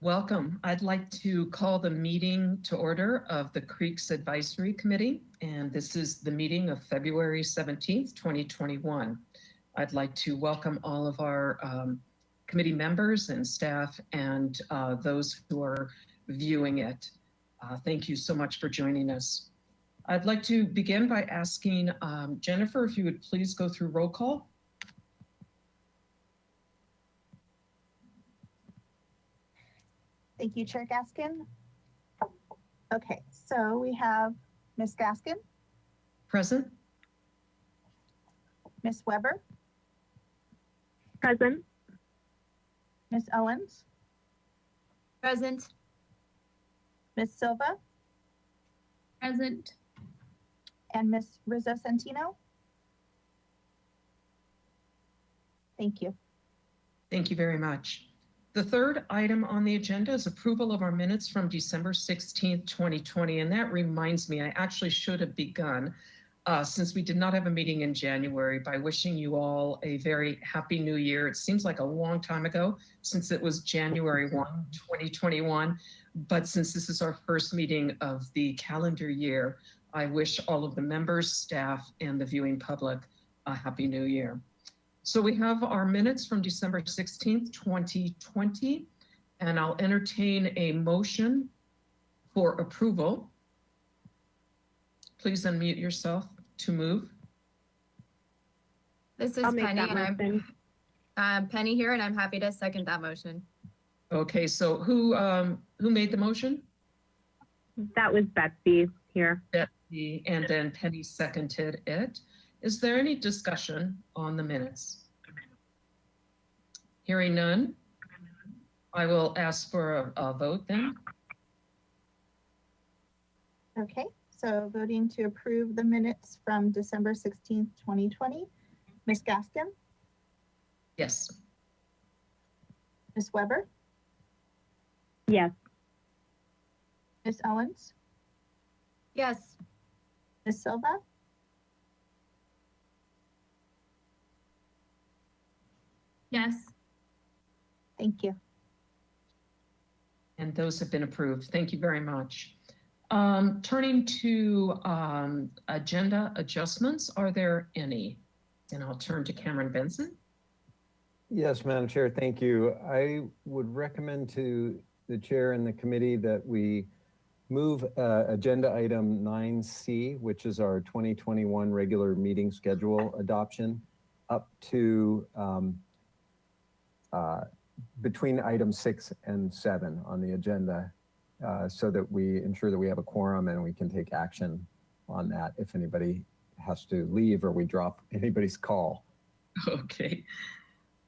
Welcome. I'd like to call the meeting to order of the Creeks Advisory Committee, and this is the meeting of February 17th, 2021. I'd like to welcome all of our committee members and staff and those who are viewing it. Thank you so much for joining us. I'd like to begin by asking Jennifer, if you would please go through roll call. Thank you, Chair Gaskin. Okay, so we have Ms. Gaskin. Present. Ms. Weber. Present. Ms. Owens. Present. Ms. Silva. Present. And Ms. Rizzo Santino. Thank you. Thank you very much. The third item on the agenda is approval of our minutes from December 16th, 2020. And that reminds me, I actually should have begun, since we did not have a meeting in January, by wishing you all a very happy new year. It seems like a long time ago since it was January 1, 2021. But since this is our first meeting of the calendar year, I wish all of the members, staff, and the viewing public a happy new year. So we have our minutes from December 16th, 2020, and I'll entertain a motion for approval. Please unmute yourself to move. This is Penny, and I'm Penny here, and I'm happy to second that motion. Okay, so who made the motion? That was Betsy here. Betsy, and then Penny seconded it. Is there any discussion on the minutes? Hearing none, I will ask for a vote then. Okay, so voting to approve the minutes from December 16th, 2020. Ms. Gaskin. Yes. Ms. Weber. Yes. Ms. Owens. Yes. Ms. Silva. Yes. Thank you. And those have been approved. Thank you very much. Turning to agenda adjustments, are there any? And I'll turn to Cameron Benson. Yes, Madam Chair, thank you. I would recommend to the chair and the committee that we move agenda item 9C, which is our 2021 regular meeting schedule adoption, up to between item 6 and 7 on the agenda, so that we ensure that we have a quorum and we can take action on that if anybody has to leave or we drop anybody's call. Okay.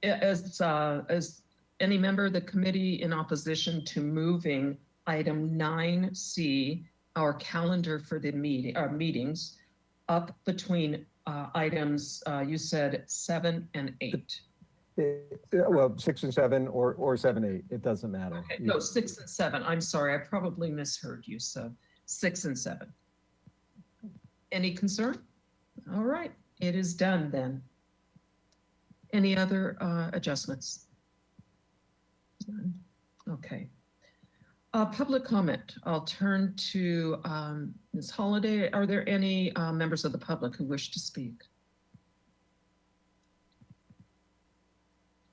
As any member of the committee in opposition to moving item 9C, our calendar for the meetings, up between items, you said 7 and 8. Well, 6 and 7 or 7, 8, it doesn't matter. Okay. No, 6 and 7. I'm sorry, I probably misheard you. So 6 and 7. Any concern? All right, it is done then. Any other adjustments? Okay. Public comment. I'll turn to Ms. Holliday. Are there any members of the public who wish to speak?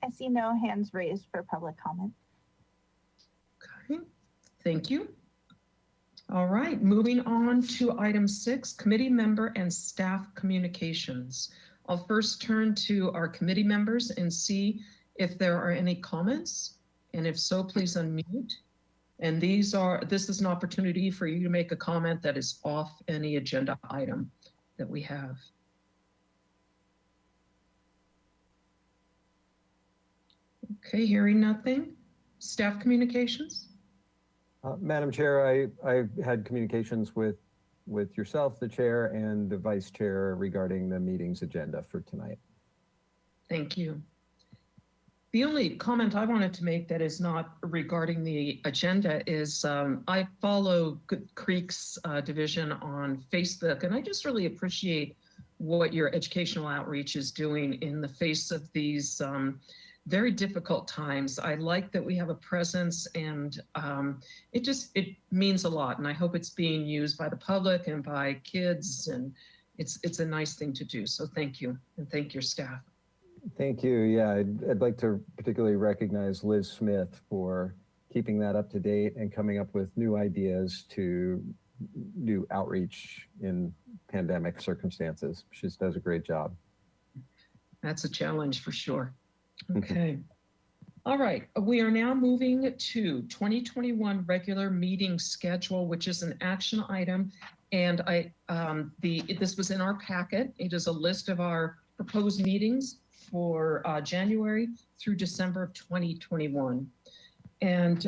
I see no hands raised for public comment. Okay, thank you. All right, moving on to item 6, committee member and staff communications. I'll first turn to our committee members and see if there are any comments. And if so, please unmute. And this is an opportunity for you to make a comment that is off any agenda item that we have. Okay, hearing nothing. Staff communications? Madam Chair, I had communications with yourself, the chair, and the vice chair regarding the meeting's agenda for tonight. Thank you. The only comment I wanted to make that is not regarding the agenda is I follow Good Creek's division on Facebook, and I just really appreciate what your educational outreach is doing in the face of these very difficult times. I like that we have a presence, and it means a lot. And I hope it's being used by the public and by kids, and it's a nice thing to do. So thank you, and thank your staff. Thank you. Yeah, I'd like to particularly recognize Liz Smith for keeping that up to date and coming up with new ideas to do outreach in pandemic circumstances. She just does a great job. That's a challenge for sure. Okay. All right. We are now moving to 2021 regular meeting schedule, which is an action item. And this was in our packet. It is a list of our proposed meetings for January through December of 2021. And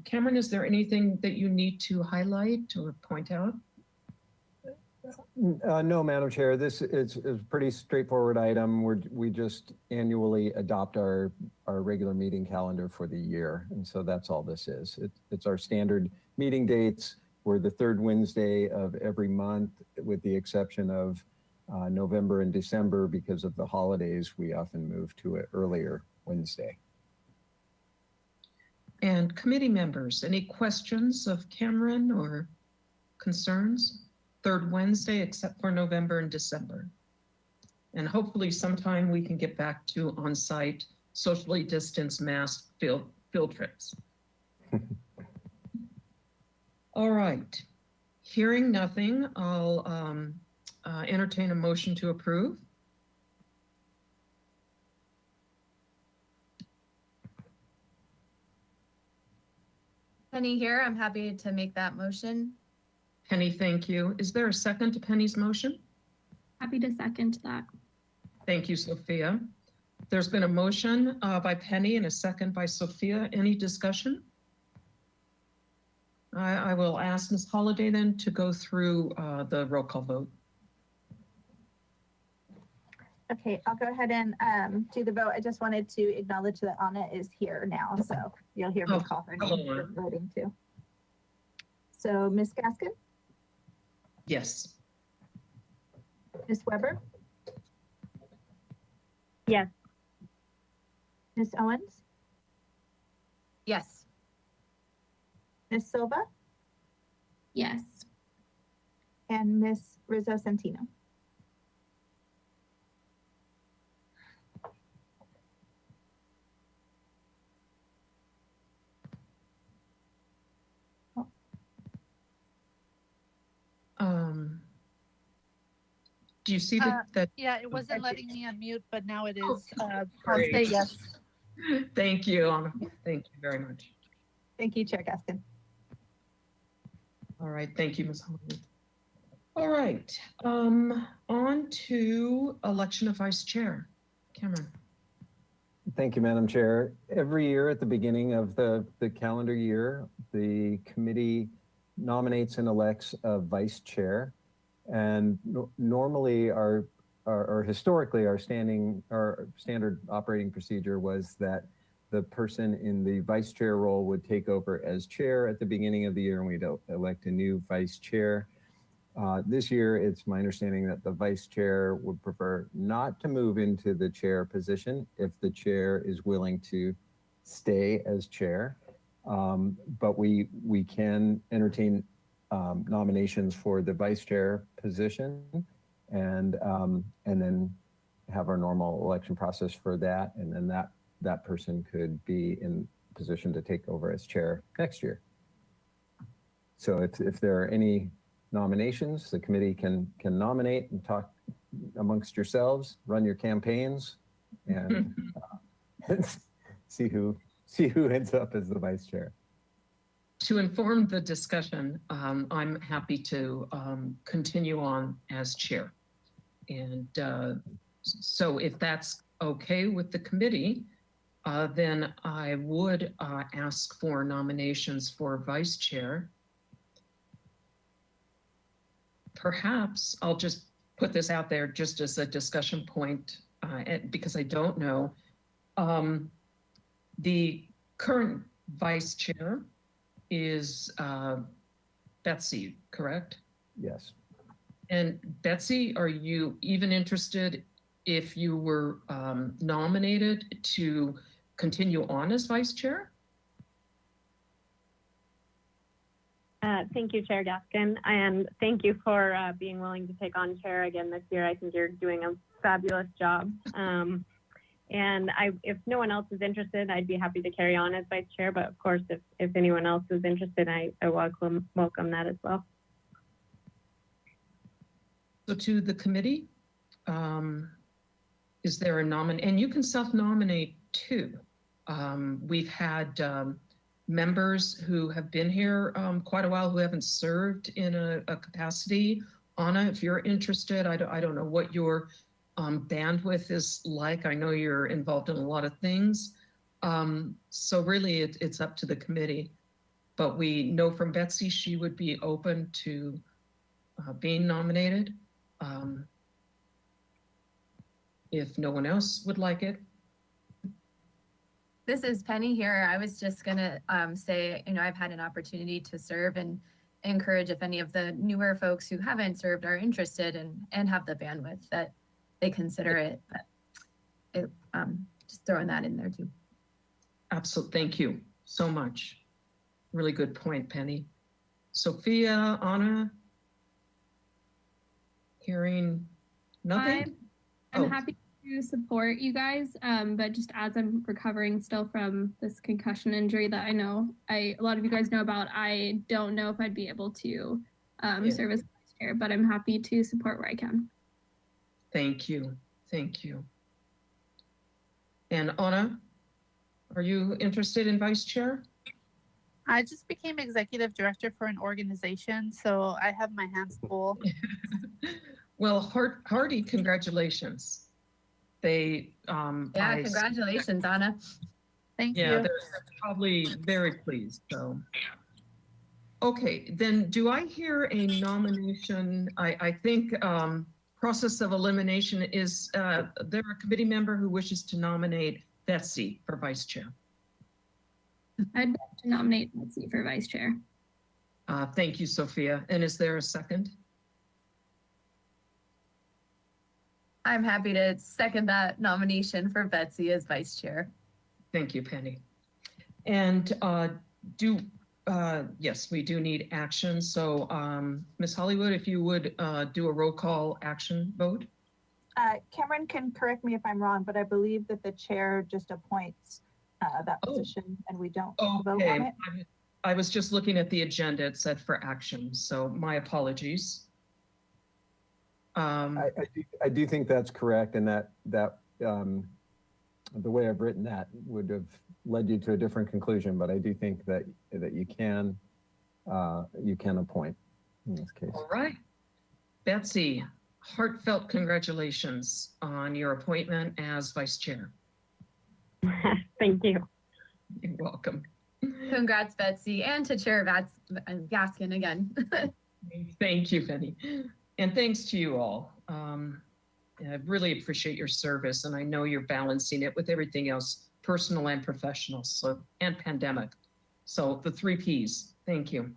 Cameron, is there anything that you need to highlight or point out? No, Madam Chair, this is a pretty straightforward item. We just annually adopt our regular meeting calendar for the year. And so that's all this is. It's our standard meeting dates. We're the third Wednesday of every month, with the exception of November and December. Because of the holidays, we often move to an earlier Wednesday. And committee members, any questions of Cameron or concerns? Third Wednesday, except for November and December. And hopefully sometime we can get back to on-site, socially distanced mass field trips. All right. Hearing nothing, I'll entertain a motion to approve. Penny here. I'm happy to make that motion. Penny, thank you. Is there a second to Penny's motion? Happy to second that. Thank you, Sophia. There's been a motion by Penny and a second by Sophia. Any discussion? I will ask Ms. Holliday then to go through the roll call vote. Okay, I'll go ahead and do the vote. I just wanted to acknowledge that Anna is here now, so you'll hear me Oh, call her hello, name for Anna. voting too. So Ms. Gaskin, Yes. Ms. Weber, Yes. Ms. Owens, Yes. Ms. Silva, Yes. and Ms. Rizzo Santino. Do you see that? Yeah, it wasn't letting me unmute, but now it Oh, is. I'll great. say yes. Thank you, Anna. Thank you very much. Thank you, Chair Gaskin. All right, thank you, Ms. Holliday. All right, on to election of vice chair. Cameron. Thank you, Madam Chair. Every year at the beginning of the calendar year, the committee nominates and elects a vice chair. And normally historically, our standard operating procedure was that the person in the vice chair role would take over as chair at the beginning of the year, and we'd elect a new vice chair. This year, it's my understanding that the vice chair would prefer not to move into the chair position if the chair is willing to stay as chair. But we can entertain nominations for the vice chair position, and then have our normal election process for that, and then that person could be in position to take over as chair next year. So if there are any nominations, the committee can nominate and talk amongst yourselves, run your campaigns, and see who ends up as the vice chair. To inform the discussion, I'm happy to continue on as chair. And so if that's okay with the committee, then I would ask for nominations for vice chair. Perhaps I'll just put this out there just as a discussion point, because I don't know. The current vice chair is Betsy, correct? Yes. And Betsy, are you even interested if you were nominated to continue on as vice chair? Thank you, Chair Gaskin, and thank you for being willing to take on chair again this year. I think you're doing a fabulous job. And if no one else is interested, I'd be happy to carry on as vice chair. But of course, if anyone else is interested, I welcome that as well. So to the committee, is there a and you can self-nominate too. We've had members who have been here quite a while who haven't served in a capacity. Anna, if you're interested, I don't know what your bandwidth is like. I know you're involved in a lot of things. So really it's up to the committee. But we know from Betsy, she would be open to being nominated. If no one else would like it. This is Penny here. I was just gonna say, I've had an opportunity to serve and encourage if any of the newer folks who haven't served are interested and have the bandwidth that they consider it. But just throwing that in there too. Absolutely. Thank you so much. Really good point, Penny. Sophia, Anna? Hearing nothing? I'm happy to support you guys, but just as I'm recovering still from this concussion injury that I know a lot of you guys know about, I don't know if I'd be able to serve as vice chair, but I'm happy to support where I can. Thank you. Thank you. And Anna, are you interested in vice chair? I just became executive director for an organization, so I have my hands full. Well, hearty congratulations. They, Congratulations, Anna. Thank yeah, you. they're probably very pleased, so. Okay, then do I hear a nomination? I think process of elimination is, there a committee member who wishes to nominate Betsy for vice chair? I'd like to nominate Betsy for vice chair. Thank you, Sophia. And is there a second? I'm happy to second that nomination for Betsy as vice chair. Thank you, Penny. And yes, we do need action. So Ms. Hollywood, if you would do a roll call action vote. Cameron can correct me if I'm wrong, but I believe that the chair just appoints that position and we don't vote on it. I was just looking at the agenda. It said for action, so my apologies. I do think that's correct, and that the way I've written that would have led you to a different conclusion. But I do think that you can appoint in this case. All right, Betsy, heartfelt congratulations on your appointment as vice chair. Thank you. You're welcome. Congrats, Betsy, and to Chair Gaskin again. Thank you, Penny. And thanks to you all. I really appreciate your service, and I know you're balancing it with everything else, personal and professional, and pandemic. So the 3 Ps, thank you.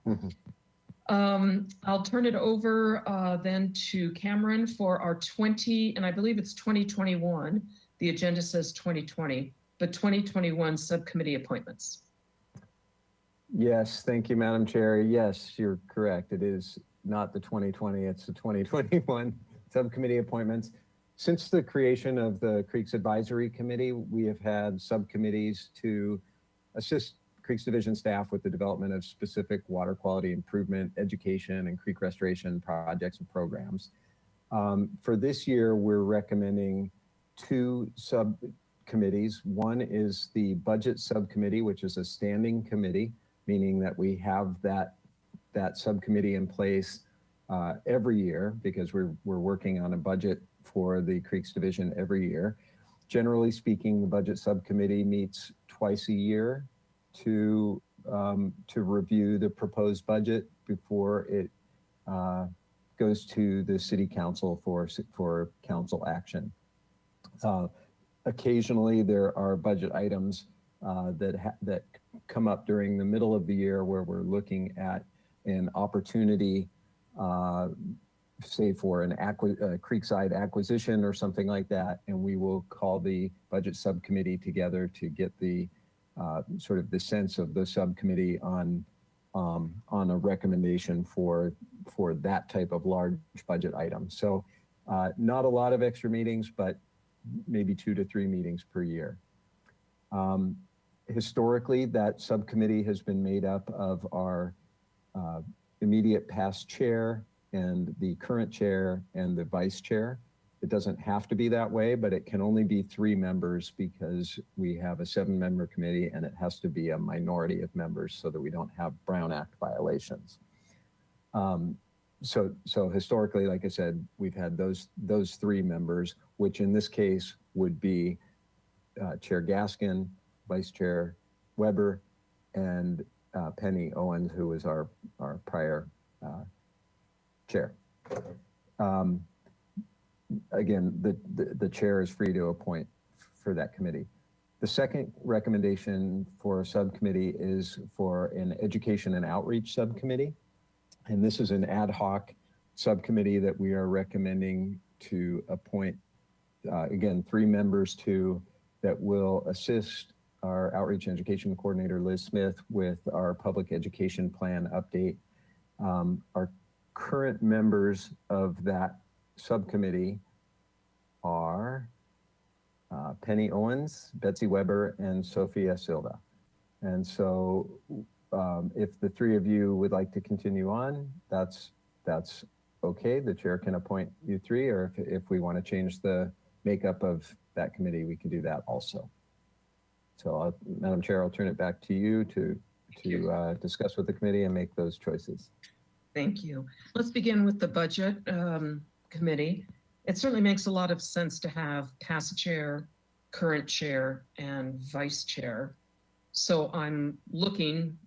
I'll turn it over then to Cameron for our and I believe it's 2021. The agenda says 2020, but 2021 subcommittee appointments. Yes, thank you, Madam Chair. Yes, you're correct. It is not the 2020, it's the 2021 subcommittee appointments. Since the creation of the Creeks Advisory Committee, we have had subcommittees to assist Creeks Division staff with the development of specific water quality improvement, education, and creek restoration projects and programs. For this year, we're recommending 2 subcommittees. One is the Budget Subcommittee, which is a standing committee, meaning that we have that subcommittee in place every year because we're working on a budget for the Creeks Division every year. Generally speaking, the Budget Subcommittee meets twice a year to review the proposed budget before it goes to the City Council for council action. Occasionally, there are budget items that come up during the middle of the year where we're looking at an opportunity say for an Creekside acquisition or something like that, and we will call the budget subcommittee together to get the sort of the sense of the subcommittee on a recommendation for that type of large budget item. So not a lot of extra meetings, but maybe 2 to 3 meetings per year. Historically, that subcommittee has been made up of our immediate past chair and the current chair and the vice chair. It doesn't have to be that way, but it can only be 3 members because we have a 7-member committee and it has to be a minority of members so that we don't have Brown Act violations. So historically, like I said, we've had those 3 members, which in this case would be Chair Gaskin, Vice Chair Weber, and Penny Owens, who was our prior chair. Again, the chair is free to appoint for that committee. The second recommendation for a subcommittee is for an education and outreach subcommittee. And this is an ad hoc subcommittee that we are recommending to appoint, again, 3 members to that will assist our outreach and education coordinator, Liz Smith, with our public education plan update. Our current members of that subcommittee are Penny Owens, Betsy Weber, and Sophia Silva. And so if the 3 of you would like to continue on, that's okay. The chair can appoint you 3, or if we want to change the makeup of that committee, we can do that also. So Madam Chair, I'll turn it back to you to discuss with the committee and make those choices. Thank you. Let's begin with the budget committee. It certainly makes a lot of sense to have past chair, current chair, and vice chair. So I'm looking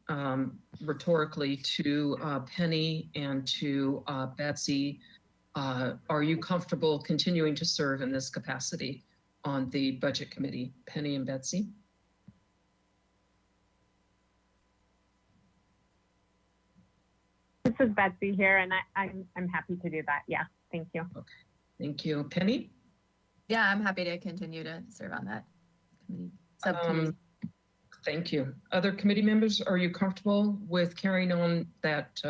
rhetorically to Penny and to Betsy. Are you comfortable continuing to serve in this capacity on the budget committee, Penny and Betsy? This is Betsy here, and I'm happy to do that. Yeah, thank you. Okay. Thank you. Penny? Yeah, I'm happy to continue to serve on that committee, subcommittee. Thank you. Other committee members, are you comfortable with carrying on that,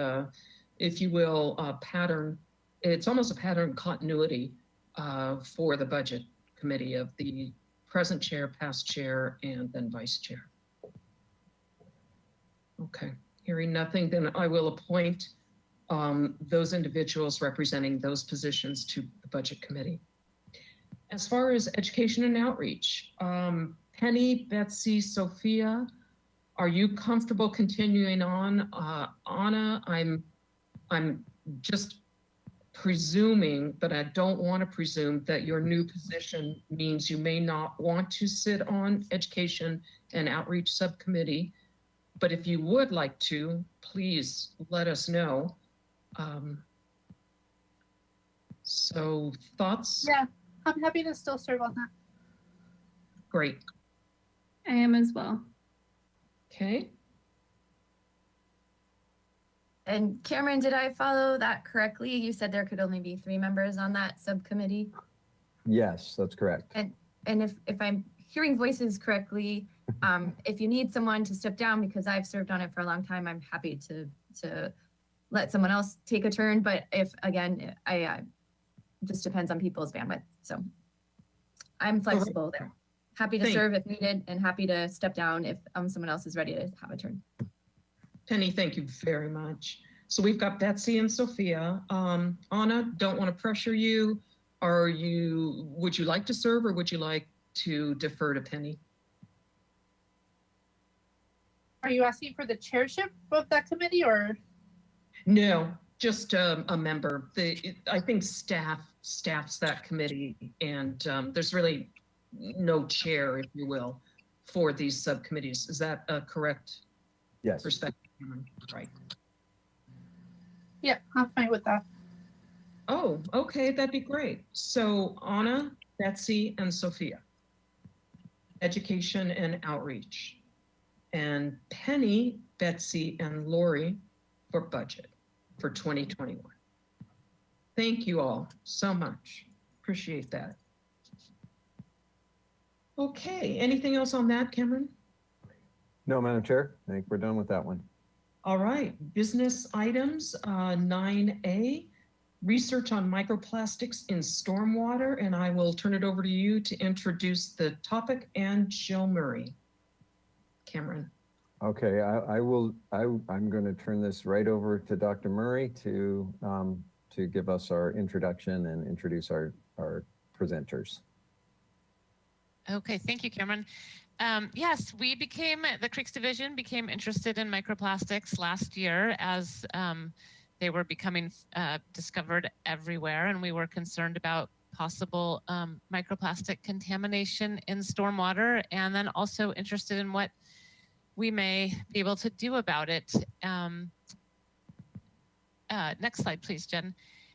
if you will, pattern? It's almost a pattern continuity for the budget committee of the present chair, past chair, and then vice chair. Okay, hearing nothing, then I will appoint those individuals representing those positions to the budget committee. As far as education and outreach, Penny, Betsy, Sophia, are you comfortable continuing on? Anna, I'm just presuming, but I don't want to presume that your new position means you may not want to sit on education and outreach subcommittee. But if you would like to, please let us know. So thoughts? Yeah, I'm happy to still serve on that. Great. I am as well. Okay. And Cameron, did I follow that correctly? You said there could only be 3 members on that subcommittee. Yes, that's correct. And if I'm hearing voices correctly, if you need someone to step down, because I've served on it for a long time, I'm happy to let someone else take a turn. But if, again, I just depends on people's bandwidth. So I'm flexible there. Happy to serve if needed, and happy to step down if someone else is ready to have a turn. Penny, thank you very much. So we've got Betsy and Sophia. Anna, don't want to pressure you. Would you like to serve, or would you like to defer to Penny? Are you asking for the chairship of that committee, or? No, just a member. I think staffs that committee, and there's really no chair, if you will, for these subcommittees. Is that a correct perspective? Right. Yeah, I'm fine with that. Oh, okay, that'd be great. So Anna, Betsy, and Sophia. Education and outreach. And Penny, Betsy, and Lori for budget for 2021. Thank you all so much. Appreciate that. Okay, anything else on that, Cameron? No, Madam Chair, I think we're done with that one. All right, business items, 9A, research on microplastics in stormwater, and I will turn it over to you to introduce the topic, and Jill Murray. Cameron. Okay, I'm going to turn this right over to Dr. Murray to give us our introduction and introduce our presenters. Okay, thank you, Cameron. Yes, the Creeks Division became interested in microplastics last year as they were becoming discovered everywhere, and we were concerned about possible microplastic contamination in stormwater, and then also interested in what we may be able to do about it. Next slide, please, Jen.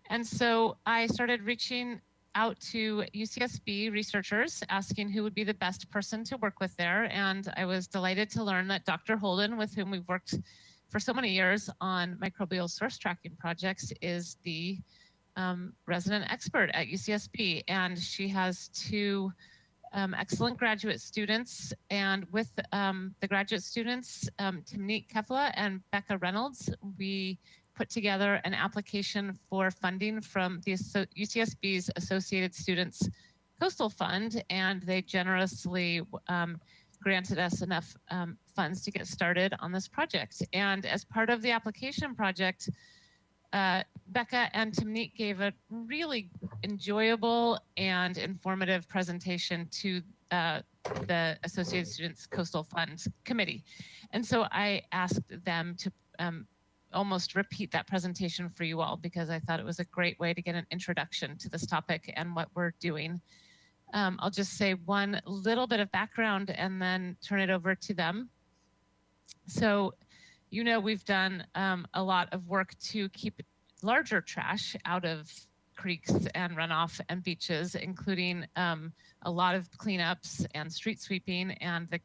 And so I started reaching out to UCSB researchers, asking who would be the best person to work with there. And I was delighted to learn that Dr. Holden, with whom we've worked for so many years on microbial source tracking projects, is the resident expert at UCSB. And she has two excellent graduate students. And with the graduate students, Timnit Kefla and Becca Reynolds, we put together an application for funding from the UCSB's Associated Students Coastal Fund, and they generously granted us enough funds to get started on this project. And as part of the application project, Becca and Timnit gave a really enjoyable and informative presentation to the Associated Students Coastal Fund Committee. And so I asked them to almost repeat that presentation for you all, because I thought it was a great way to get an introduction to this topic and what we're doing. I'll just say one little bit of background and then turn it over to them. So, you know, we've done a lot of work to keep larger trash out of creeks and runoff and beaches, including a lot of cleanups and street sweeping and the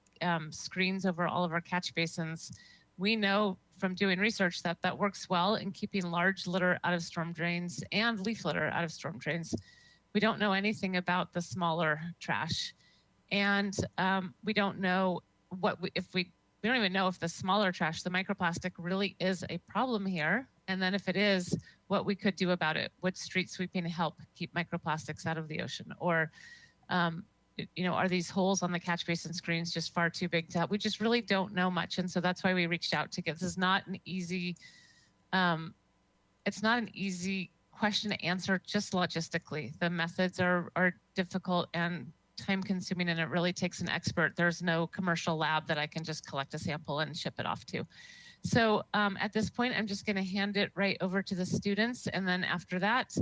screens over all of our catch basins. We know from doing research that that works well in keeping large litter out of storm drains and leaf litter out of storm drains. We don't know anything about the smaller trash. And we don't know we don't even know if the smaller trash, the microplastic, really is a problem here. And then if it is, what we could do about it. Would street sweeping help keep microplastics out of the ocean? Or, you know, are these holes on the catch basin screens just far too big to help? We just really don't know much. And so that's why we reached out to get, this is not an easy, it's not an easy question to answer just logistically. The methods are difficult and time consuming, and it really takes an expert. There's no commercial lab that I can just collect a sample and ship it off to. So at this point, I'm just gonna hand it right over to the students. And then after that,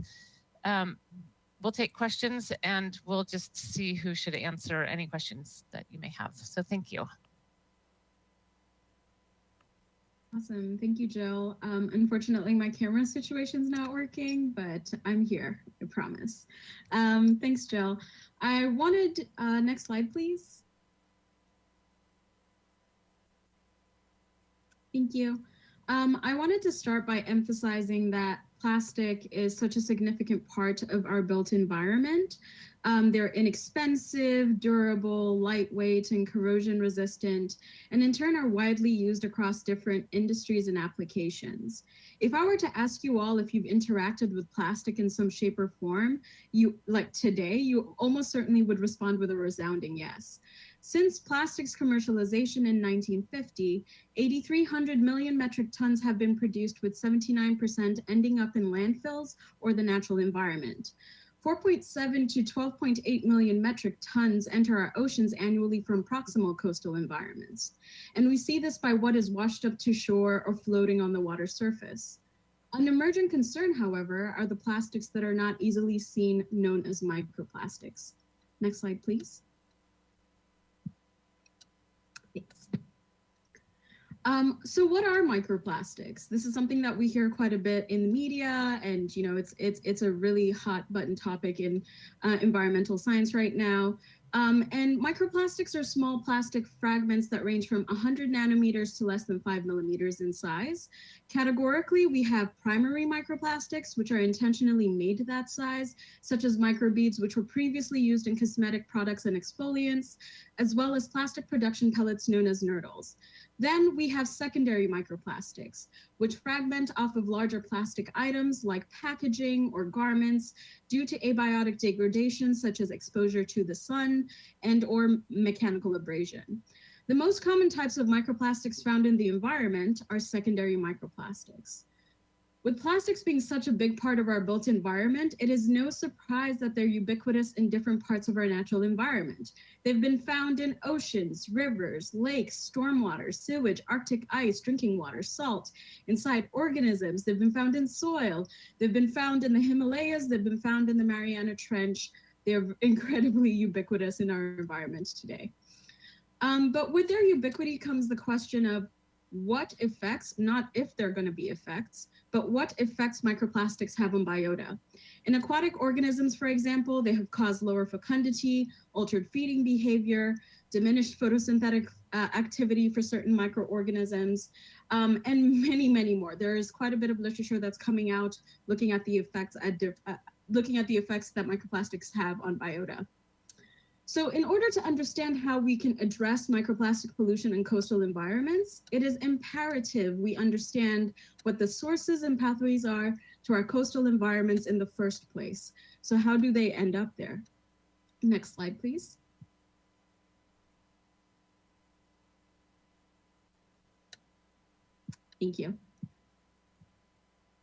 we'll take questions and we'll just see who should answer any questions that you may have. So thank you. Awesome, thank you, Jill. Unfortunately, my camera situation's not working, but I'm here, I promise. Thanks, Jill. I wanted, next slide, please. Thank you. I wanted to start by emphasizing that plastic is such a significant part of our built environment. They're inexpensive, durable, lightweight, and corrosion resistant, and in turn are widely used across different industries and applications. If I were to ask you all if you've interacted with plastic in some shape or form, like today, you almost certainly would respond with a resounding yes. Since plastic's commercialization in 1950, 8,300 million metric tons have been produced, with 79% ending up in landfills or the natural environment. 4.7 to 12.8 million metric tons enter our oceans annually from proximal coastal environments. And we see this by what is washed up to shore or floating on the water surface. An emerging concern, however, are the plastics that are not easily seen, known as microplastics. Next slide, please. Thanks. So what are microplastics? This is something that we hear quite a bit in the media, and you know, it's a really hot button topic in environmental science right now. And microplastics are small plastic fragments that range from 100 nanometers to less than 5 millimeters in size. Categorically, we have primary microplastics, which are intentionally made to that size, such as microbeads, which were previously used in cosmetic products and exfoliants, as well as plastic production pellets known as nurdles. Then we have secondary microplastics, which fragment off of larger plastic items like packaging or garments due to abiotic degradation, such as exposure to the sun and or mechanical abrasion. The most common types of microplastics found in the environment are secondary microplastics. With plastics being such a big part of our built environment, it is no surprise that they're ubiquitous in different parts of our natural environment. They've been found in oceans, rivers, lakes, stormwater, sewage, Arctic ice, drinking water, salt, inside organisms. They've been found in soil. They've been found in the Himalayas. They've been found in the Mariana Trench. They're incredibly ubiquitous in our environment today. But with their ubiquity comes the question of what effects, not if they're going to be effects, but what effects microplastics have on biota. In aquatic organisms, for example, they have caused lower fecundity, altered feeding behavior, diminished photosynthetic activity for certain microorganisms, and many, many more. There is quite a bit of literature that's coming out looking at the effects that microplastics have on biota. So in order to understand how we can address microplastic pollution in coastal environments, it is imperative we understand what the sources and pathways are to our coastal environments in the first place. So how do they end up there? Next slide, please. Thank you.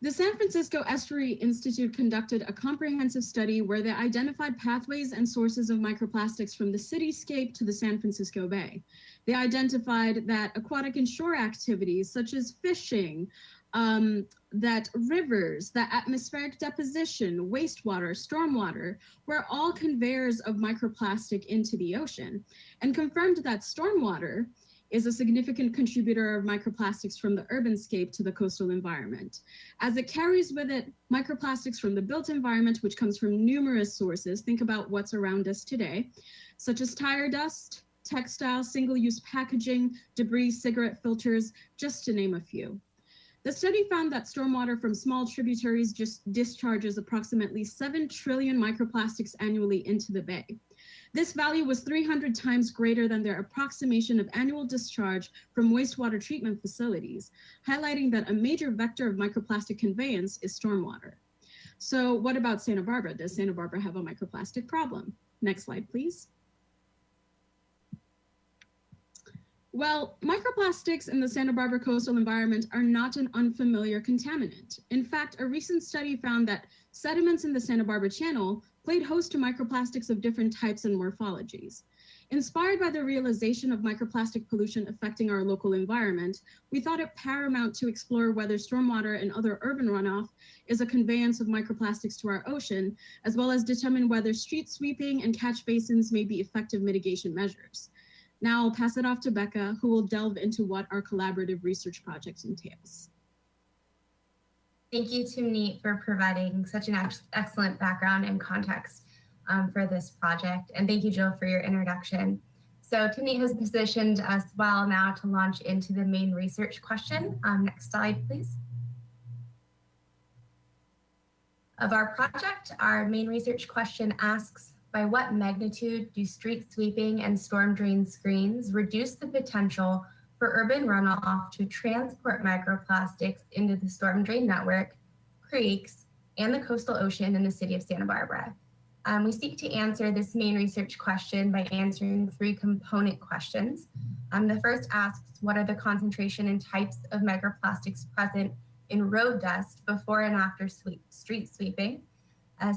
The San Francisco Estuary Institute conducted a comprehensive study where they identified pathways and sources of microplastics from the cityscape to the San Francisco Bay. They identified that aquatic and shore activities such as fishing, that rivers, that atmospheric deposition, wastewater, stormwater, were all conveyors of microplastic into the ocean, and confirmed that stormwater is a significant contributor of microplastics from the urbanscape to the coastal environment. As it carries with it microplastics from the built environment, which comes from numerous sources. Think about what's around us today, such as tire dust, textiles, single-use packaging, debris, cigarette filters, just to name a few. The study found that stormwater from small tributaries just discharges approximately 7 trillion microplastics annually into the bay. This value was 300 times greater than their approximation of annual discharge from wastewater treatment facilities, highlighting that a major vector of microplastic conveyance is stormwater. So what about Santa Barbara? Does Santa Barbara have a microplastic problem? Next slide, please. Well, microplastics in the Santa Barbara coastal environment are not an unfamiliar contaminant. In fact, a recent study found that sediments in the Santa Barbara Channel played host to microplastics of different types and morphologies. Inspired by the realization of microplastic pollution affecting our local environment, we thought it paramount to explore whether stormwater and other urban runoff is a conveyance of microplastics to our ocean, as well as determine whether street sweeping and catch basins may be effective mitigation measures. Now I'll pass it off to Becca, who will delve into what our collaborative research project entails. Thank you, Timnit, for providing such an excellent background and context for this project. And thank you, Jill, for your introduction. So Timnit has positioned us well now to launch into the main research question. Next slide, please. Of our project, our main research question asks, by what magnitude do street sweeping and storm drain screens reduce the potential for urban runoff to transport microplastics into the storm drain network, creeks, and the coastal ocean in the city of Santa Barbara? We seek to answer this main research question by answering 3 component questions. The first asks, what are the concentration and types of microplastics present in road dust before and after street sweeping?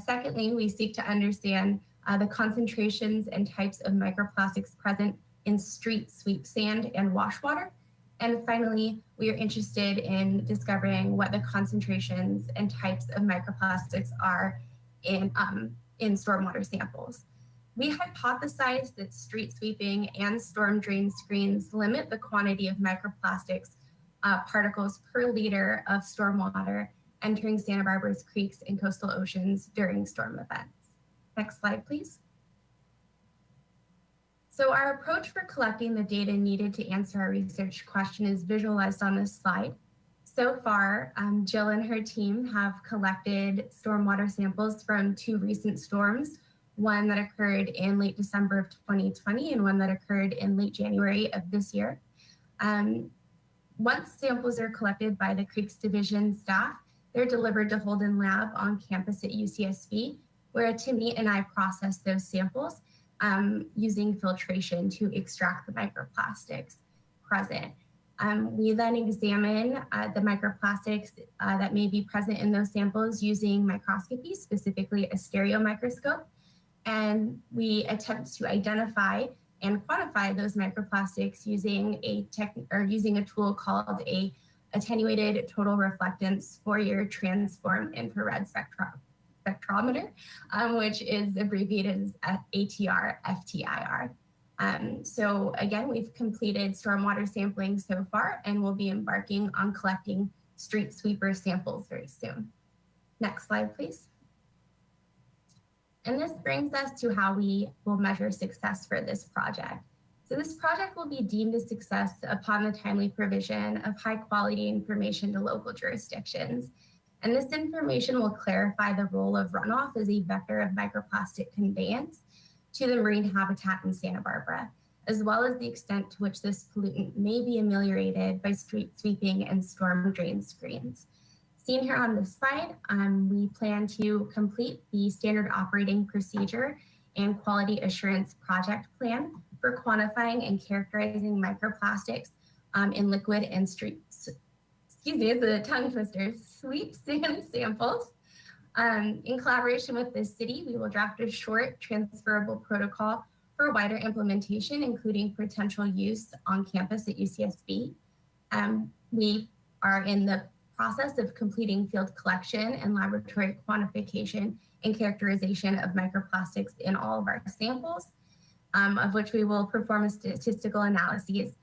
Secondly, we seek to understand the concentrations and types of microplastics present in street sweep sand and wash water. And finally, we are interested in discovering what the concentrations and types of microplastics are in stormwater samples. We hypothesized that street sweeping and storm drain screens limit the quantity of microplastics particles per liter of stormwater entering Santa Barbara's creeks and coastal oceans during storm events. Next slide, please. So our approach for collecting the data needed to answer our research question is visualized on this slide. So far, Jill and her team have collected stormwater samples from 2 recent storms, one that occurred in late December of 2020 and one that occurred in late January of this year. Once samples are collected by the Creeks Division staff, they're delivered to Holden Lab on campus at UCSB, where Timney and I process those samples using filtration to extract the microplastics present. We then examine the microplastics that may be present in those samples using microscopy, specifically a stereo microscope. And we attempt to identify and quantify those microplastics using a tool called a attenuated total reflectance Fourier transform infrared spectrometer, which is abbreviated as ATR FTIR. So again, we've completed stormwater sampling so far, and we'll be embarking on collecting street sweeper samples very soon. Next slide, please. And this brings us to how we will measure success for this project. So this project will be deemed a success upon the timely provision of high quality information to local jurisdictions. And this information will clarify the role of runoff as a vector of microplastic conveyance to the marine habitat in Santa Barbara, as well as the extent to which this pollutant may be ameliorated by street sweeping and storm drain screens. Seen here on this slide, we plan to complete the standard operating procedure and quality assurance project plan for quantifying and characterizing microplastics in liquid and streets. Excuse me, it's a tongue twister, sweep sand samples. In collaboration with the city, we will draft a short transferable protocol for wider implementation, including potential use on campus at UCSB. We are in the process of completing field collection and laboratory quantification and characterization of microplastics in all of our samples, of which we will perform a statistical analyses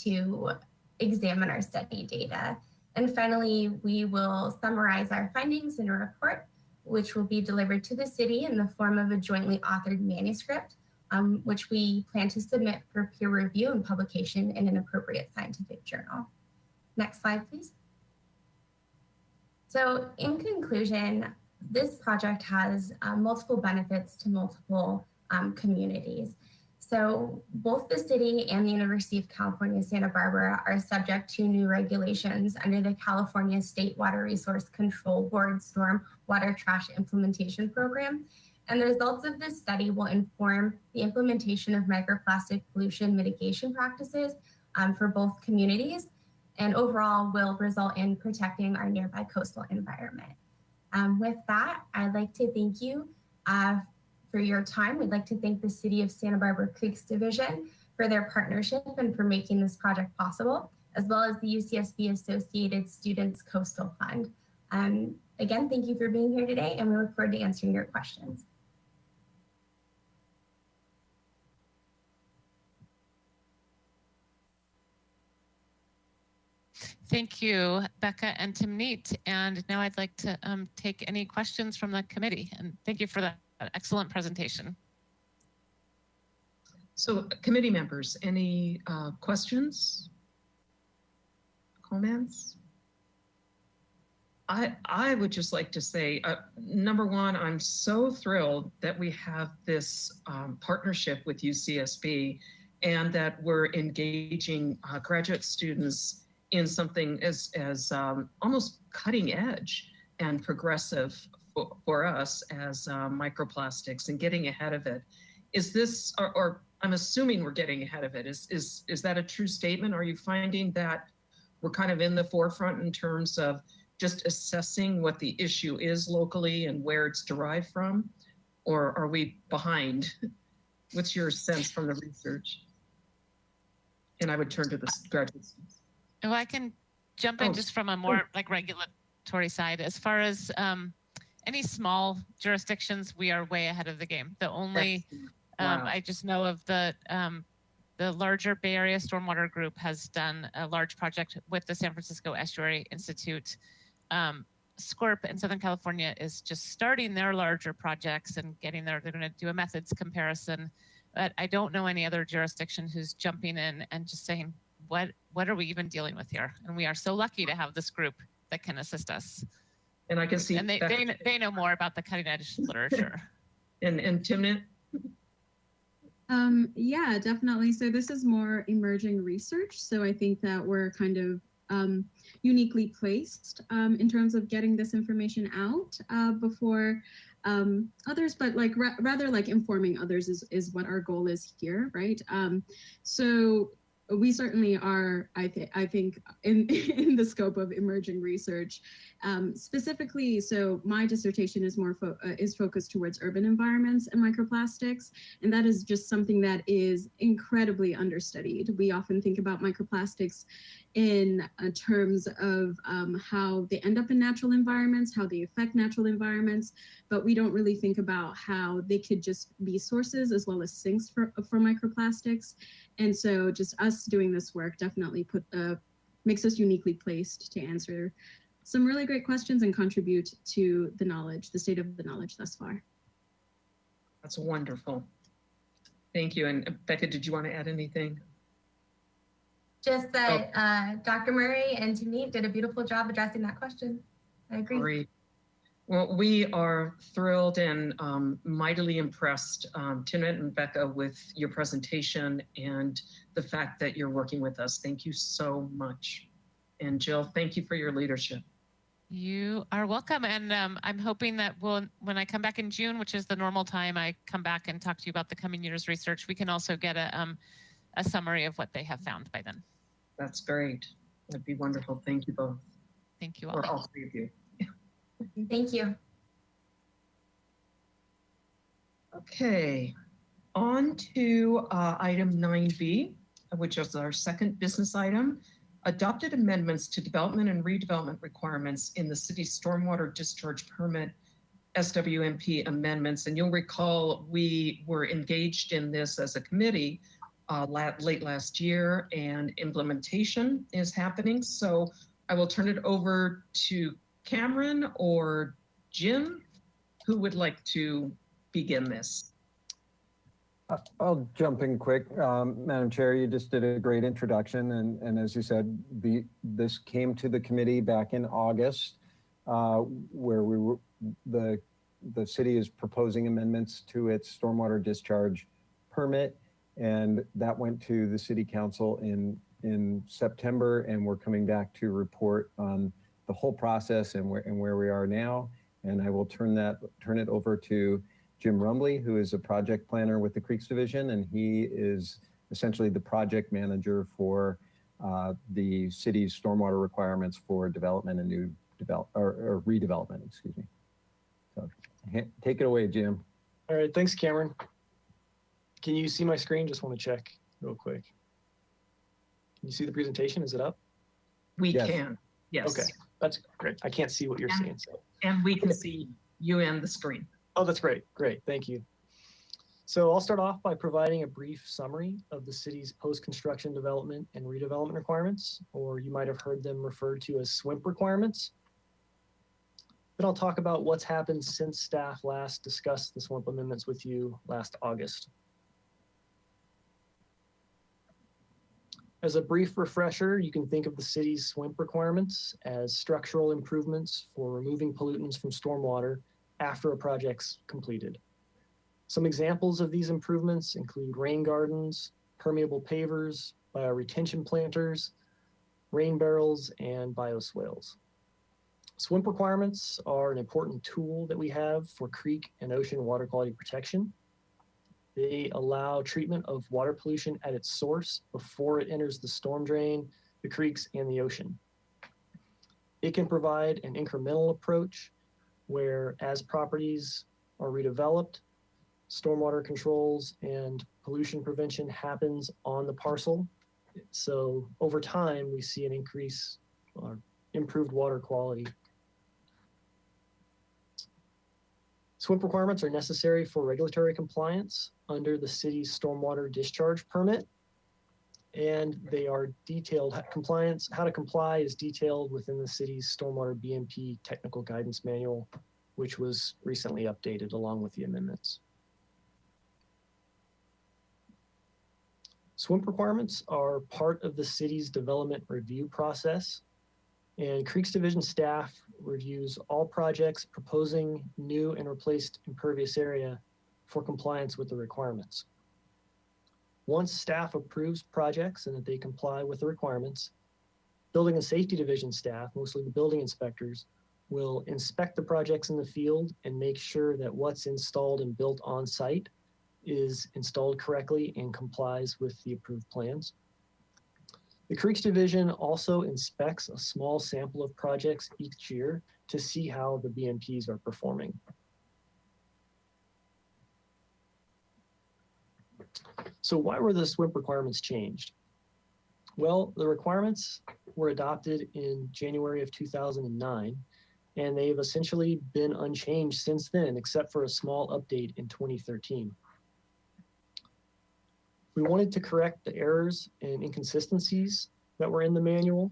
to examine our study data. And finally, we will summarize our findings in a report, which will be delivered to the city in the form of a jointly authored manuscript, which we plan to submit for peer review and publication in an appropriate scientific journal. Next slide, please. So in conclusion, this project has multiple benefits to multiple communities. So both the city and the University of California, Santa Barbara are subject to new regulations under the California State Water Resource Control Board Storm Water Trash Implementation Program. And the results of this study will inform the implementation of microplastic pollution mitigation practices for both communities, and overall will result in protecting our nearby coastal environment. With that, I'd like to thank you for your time. We'd like to thank the City of Santa Barbara Creeks Division for their partnership and for making this project possible, as well as the UCSB Associated Students Coastal Fund. Again, thank you for being here today, and we look forward to answering your questions. Thank you, Becca and Timnit. And now I'd like to take any questions from the committee. And thank you for that excellent presentation. So committee members, any questions, comments? I would just like to say, number one, I'm so thrilled that we have this partnership with UCSB and that we're engaging graduate students in something as almost cutting edge and progressive for us as microplastics and getting ahead of it. Is this, or I'm assuming we're getting ahead of it. Is that a true statement? Are you finding that we're kind of in the forefront in terms of just assessing what the issue is locally and where it's derived from? Or are we behind? What's your sense from the research? And I would turn to the graduate students. Well, I can jump in just from a more like regulatory side. As far as any small jurisdictions, we are way ahead of the game. The only, I just know of the larger Bay Area Stormwater Group has done a large project with the San Francisco Estuary Institute. SCORP in Southern California is just starting their larger projects and getting there. They're going to do a methods comparison but I don't know any other jurisdiction who's jumping in and just saying, what are we even dealing with here? And we are so lucky to have this group that can assist us. And I can see And they know more about the cutting edge literature. and Timnit. Yeah, definitely. So this is more emerging research. So I think that we're kind of uniquely placed in terms of getting this information out before others, but like rather like informing others is what our goal is here, right? So we certainly are, I think, in the scope of emerging research. Specifically, so my dissertation is more focused towards urban environments and microplastics, and that is just something that is incredibly understudied. We often think about microplastics in terms of how they end up in natural environments, how they affect natural environments, but we don't really think about how they could just be sources as well as sinks for microplastics. And so just us doing this work definitely makes us uniquely placed to answer some really great questions and contribute to the knowledge, the state of the knowledge thus far. That's wonderful. Thank you. And Becca, did you want to add anything? Just that Dr. Murray and Timnit did a beautiful job addressing that question. I agree. Great. Well, we are thrilled and mightily impressed, Timnit and Becca, with your presentation and the fact that you're working with us. Thank you so much. And Jill, thank you for your leadership. You are welcome. And I'm hoping that when I come back in June, which is the normal time I come back and talk to you about the coming year's research, we can also get a summary of what they have found by then. That's great. That'd be wonderful. Thank you both. Thank you all. Or all three of you. Thank you. Okay, on to item 9B, which is our second business item. Adopted amendments to development and redevelopment requirements in the city's stormwater discharge permit SWMP amendments. And you'll recall we were engaged in this as a committee late last year, and implementation is happening. So I will turn it over to Cameron or Jim. Who would like to begin this? I'll jump in quick. Madam Chair, you just did a great introduction. And as you said, this came to the committee back in August, where the city is proposing amendments to its stormwater discharge permit. And that went to the city council in September, and we're coming back to report on the whole process and where we are now. And I will turn it over to Jim Rumbley, who is a project planner with the Creeks Division, and he is essentially the project manager for the city's stormwater requirements for development and new or redevelopment, excuse me. So take it away, Jim. All right, thanks, Cameron. Can you see my screen? Just want to check real quick. Can you see the presentation? Is it up? We Yes. can, yes. Okay, that's great. I can't see what you're seeing. So. And we can see you and the screen. Oh, that's great. Great. Thank you. So I'll start off by providing a brief summary of the city's post-construction development and redevelopment requirements, or you might have heard them referred to as SWMP requirements. Then I'll talk about what's happened since staff last discussed the SWMP amendments with you last August. As a brief refresher, you can think of the city's SWMP requirements as structural improvements for removing pollutants from stormwater after a project's completed. Some examples of these improvements include rain gardens, permeable pavers, bioretention planters, rain barrels, and bioswales. SWMP requirements are an important tool that we have for creek and ocean water quality protection. They allow treatment of water pollution at its source before it enters the storm drain, the creeks, and the ocean. It can provide an incremental approach where, as properties are redeveloped, stormwater controls and pollution prevention happens on the parcel. So over time, we see an increase or improved water quality. SWMP requirements are necessary for regulatory compliance under the city's stormwater discharge permit. And they are detailed, how to comply is detailed within the city's stormwater BMP technical guidance manual, which was recently updated along with the amendments. SWIMP requirements are part of the city's development review process, and Creeks Division staff reviews all projects proposing new and replaced impervious area for compliance with the requirements. Once staff approves projects and that they comply with the requirements, Building and Safety Division staff, mostly the building inspectors, will inspect the projects in the field and make sure that what's installed and built on site is installed correctly and complies with the approved plans. The Creeks Division also inspects a small sample of projects each year to see how the BMPs are performing. So why were the SWIMP requirements changed? Well, the requirements were adopted in January of 2009, and they've essentially been unchanged since then, except for a small update in 2013. We wanted to correct the errors and inconsistencies that were in the manual,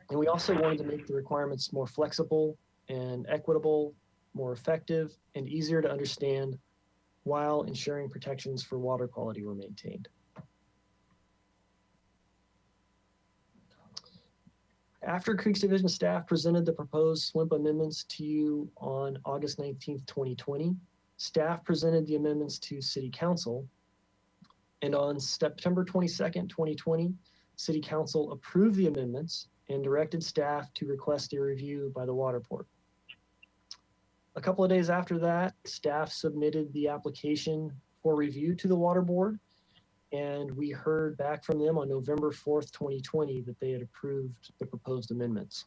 and we also wanted to make the requirements more flexible and equitable, more effective, and easier to understand while ensuring protections for water quality were maintained. After Creeks Division staff presented the proposed SWIMP amendments to you on August 19th, 2020, staff presented the amendments to City Council. And on September 22nd, 2020, City Council approved the amendments and directed staff to request a review by the Water Board. A couple of days after that, staff submitted the application for review to the Water Board, and we heard back from them on November 4th, 2020, that they had approved the proposed amendments.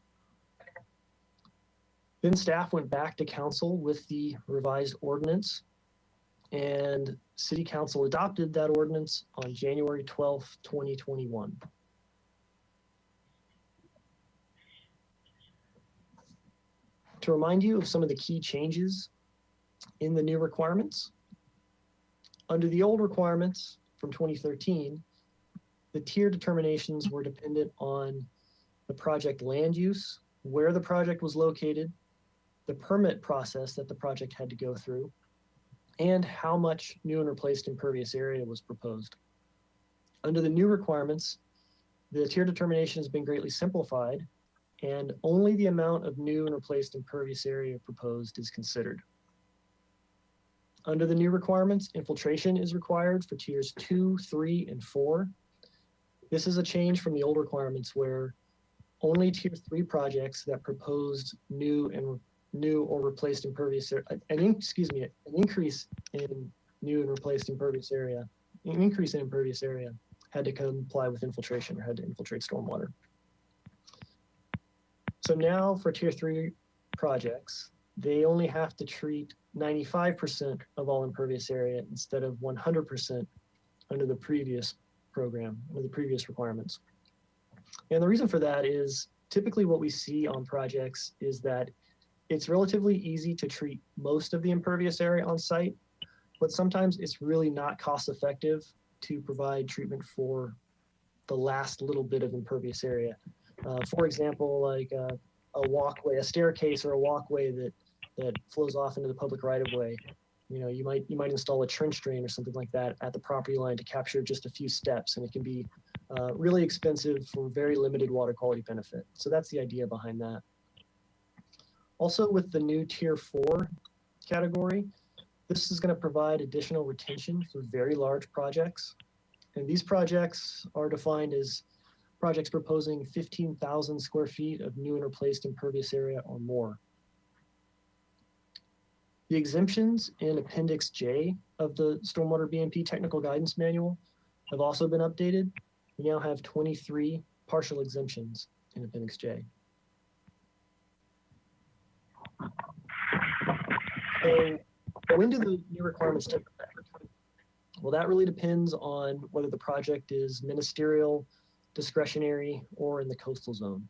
Then staff went back to council with the revised ordinance, and City Council adopted that ordinance on January 12th, 2021. To remind you of some of the key changes in the new requirements, under the old requirements from 2013, the tier determinations were dependent on the project land use, where the project was located, the permit process that the project had to go through, and how much new and replaced impervious area was proposed. Under the new requirements, the tier determination has been greatly simplified, and only the amount of new and replaced impervious area proposed is considered. Under the new requirements, infiltration is required for tiers 2, 3, and 4. This is a change from the old requirements where only tier 3 projects that proposed new or replaced impervious area, an increase in new and replaced impervious area, an increase in impervious area had to comply with infiltration or had to infiltrate stormwater. So now for tier 3 projects, they only have to treat 95% of all impervious area instead of 100% under the previous program, under the previous requirements. And the reason for that is typically what we see on projects is that it's relatively easy to treat most of the impervious area on site, but sometimes it's really not cost effective to provide treatment for the last little bit of impervious area. For example, like a walkway, a staircase or a walkway that flows off into the public right of way. You know, you might install a trench drain or something like that at the property line to capture just a few steps, and it can be really expensive for very limited water quality benefit. So that's the idea behind that. Also, with the new tier 4 category, this is going to provide additional retention for very large projects. And these projects are defined as projects proposing 15,000 square feet of new and replaced impervious area or more. The exemptions in Appendix J of the Stormwater BMP Technical Guidance Manual have also been updated. We now have 23 partial exemptions in Appendix J. So when do the new requirements take effect? Well, that really depends on whether the project is ministerial, discretionary, or in the coastal zone.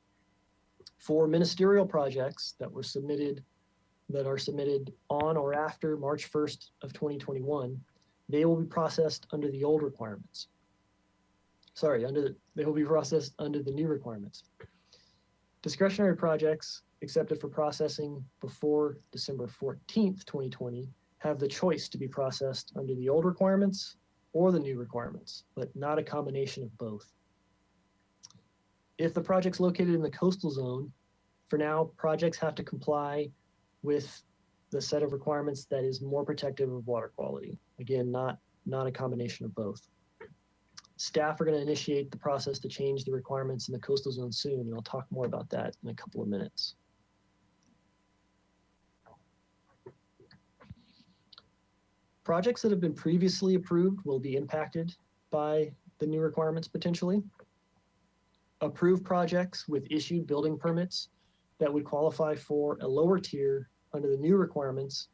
For ministerial projects that are submitted on or after March 1st of 2021, they will be processed under the old requirements. They will be processed under the new requirements. Discretionary projects accepted for processing before December 14th, 2020, have the choice to be processed under the old requirements or the new requirements, but not a combination of both. If the project's located in the coastal zone, for now, projects have to comply with the set of requirements that is more protective of water quality. Again, not a combination of both. Staff are going to initiate the process to change the requirements in the coastal zone soon, and I'll talk more about that in a couple of minutes. Projects that have been previously approved will be impacted by the new requirements potentially. Approved projects with issued building permits that would qualify for a lower tier under the new requirements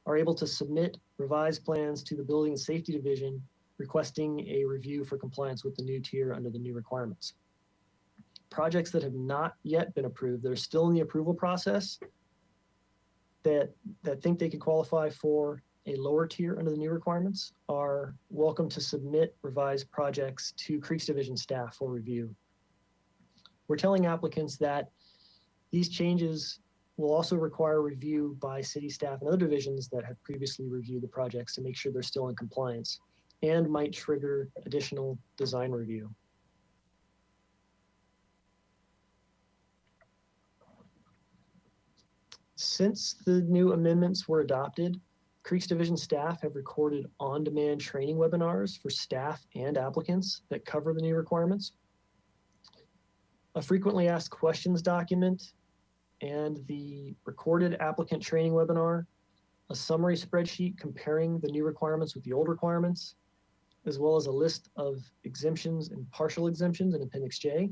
are able to submit revised plans to the Building and Safety Division requesting a review for compliance with the new tier under the new requirements. Projects that have not yet been approved, that are still in the approval process, that think they could qualify for a lower tier under the new requirements are welcome to submit revised projects to Creeks Division staff for review. We're telling applicants that these changes will also require review by city staff and other divisions that have previously reviewed the projects to make sure they're still in compliance, and might trigger additional design review. Since the new amendments were adopted, Creeks Division staff have recorded on-demand training webinars for staff and applicants that cover the new requirements. A frequently asked questions document and the recorded applicant training webinar, a summary spreadsheet comparing the new requirements with the old requirements, as well as a list of exemptions and partial exemptions in Appendix J,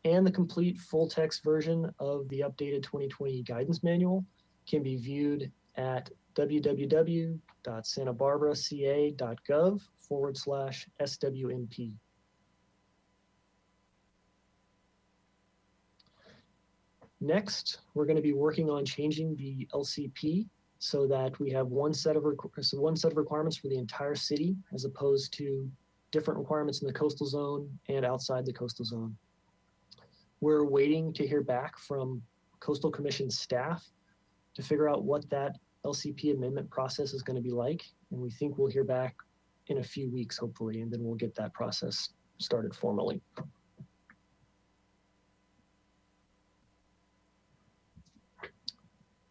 and the complete full text version of the updated 2020 guidance manual can be viewed at www.santabarbaraca.gov/SWMP. Next, we're going to be working on changing the LCP so that we have one set of requirements for the entire city, as opposed to different requirements in the coastal zone and outside the coastal zone. We're waiting to hear back from Coastal Commission staff to figure out what that LCP amendment process is going to be like. And we think we'll hear back in a few weeks, hopefully, and then we'll get that process started formally.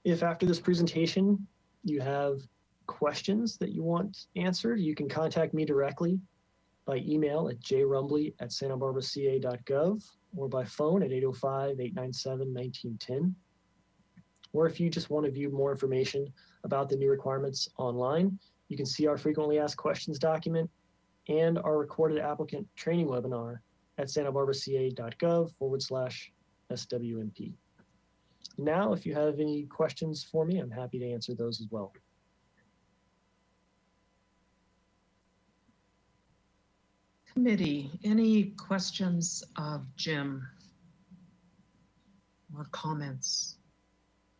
If after this presentation you have questions that you want answered, you can contact me directly by email at jrumbley@santabarbaraca.gov or by phone at 805-897-1910. Or if you just want to view more information about the new requirements online, you can see our frequently asked questions document and our recorded applicant training webinar at santabarbaraca.gov/SWMP. Now, if you have any questions for me, I'm happy to answer those as well. Committee, any questions of Jim or comments?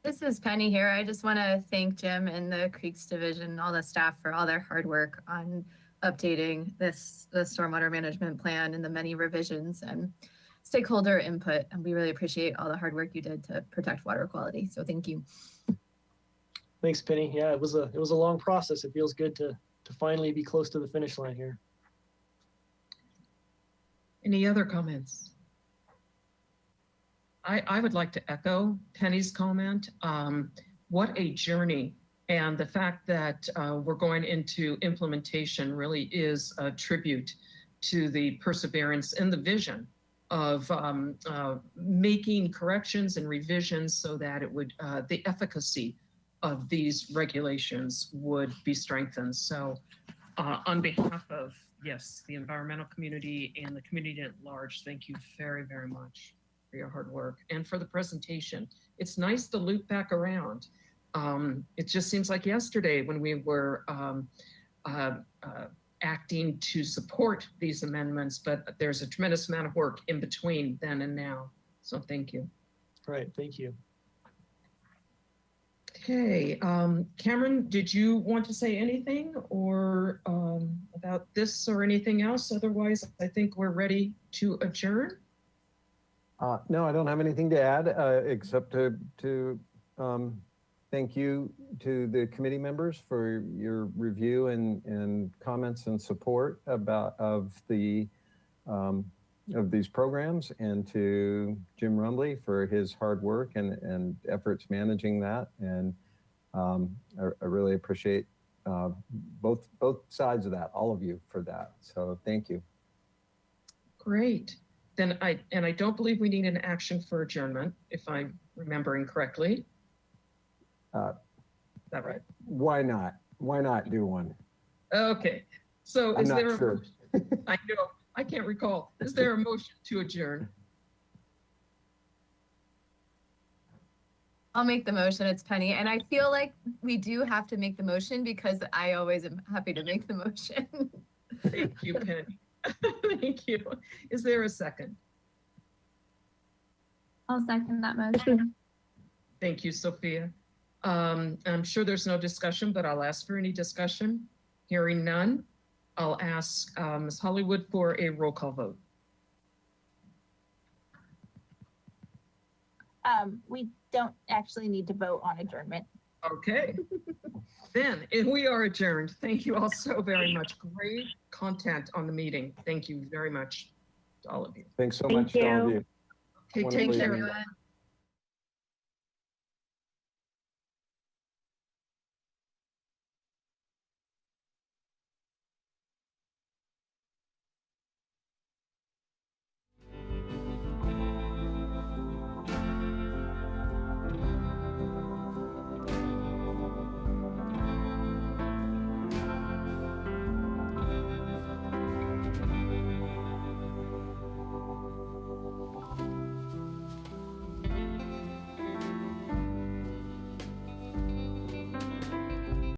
This is Penny here. I just want to thank Jim and the Creeks Division, all the staff for all their hard work on updating the stormwater management plan and the many revisions and stakeholder input. And we really appreciate all the hard work you did to protect water quality. So thank you. Thanks, Penny. Yeah, it was a long process. It feels good to finally be close to the finish line here. Any other comments? I would like to echo Penny's comment. What a journey. And the fact that we're going into implementation really is a tribute to the perseverance and the vision of making corrections and revisions so that it would, the efficacy of these regulations would be strengthened. So on behalf of, yes, the environmental community and the community at large, thank you very, very much for your hard work and for the presentation. It's nice to loop back around. It just seems like yesterday when we were acting to support these amendments, but there's a tremendous amount of work in between then and now. So thank you. Right, thank you. Okay, Cameron, did you want to say anything or about this or anything else? Otherwise, I think we're ready to adjourn. No, I don't have anything to add except to thank you to the committee members for your review and comments and support of these programs, and to Jim Rumley for his hard work and efforts managing that. And I really appreciate both sides of that, all of you, for that. So thank you. Great. Then I don't believe we need an action for adjournment, if I'm remembering correctly. Is that right? Why not? Why not do one? Okay. So I'm is not there sure. I know, I can't recall. Is there a motion to adjourn? I'll make the motion. It's Penny. And I feel like we do have to make the motion because I always am happy to make the motion. Thank you, Penny. Thank you. Is there a second? I'll second that motion. Thank you, Sophia. I'm sure there's no discussion, but I'll ask for any discussion. Hearing none, I'll ask Ms. Hollywood for a roll call vote. We don't actually need to vote on adjournment. Okay. Then, and we are adjourned. Thank you all so very much. Great content on the meeting. Thank you very much to all of you. Thanks so Thank much to all of you. you. Okay, Wonderful take care, evening. everyone.